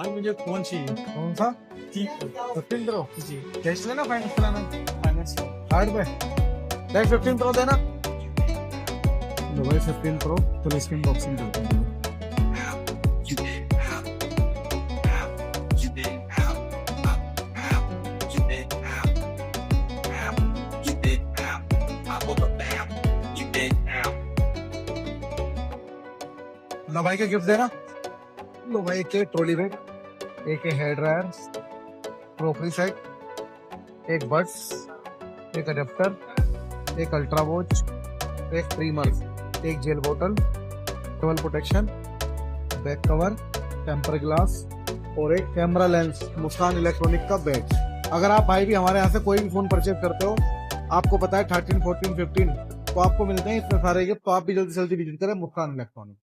भाई मुझे फोन चाहिए। कौन सा? ठीक 15 प्रो। जी कैश लेना फाइनेंस कराना? फाइनेंस। कार्ड पे। देख 15 प्रो देना। लो भाई 15 प्रो, तो इसकी अनबॉक्सिंग करते हैं। लो भाई के गिफ्ट देना। लो भाई एक ट्रॉली बैग, एक हेयर ड्रायर, क्रोकरी सेट, एक बड्स, एक अडेप्टर, एक अल्ट्रा वॉच, एक ट्रिमर, एक जेल बोतल, towel protection, back cover, temper glass और एक कैमरा लेंस मुस्कान इलेक्ट्रॉनिक का बैग। अगर आप भाई भी हमारे यहाँ से कोई भी फोन परचेज करते हो, आपको पता है 13, 14, 15 तो आपको मिलते हैं इतने सारे गिफ्ट, तो आप भी जल्दी से जल्दी विजिट करें मुस्कान इलेक्ट्रॉनिक।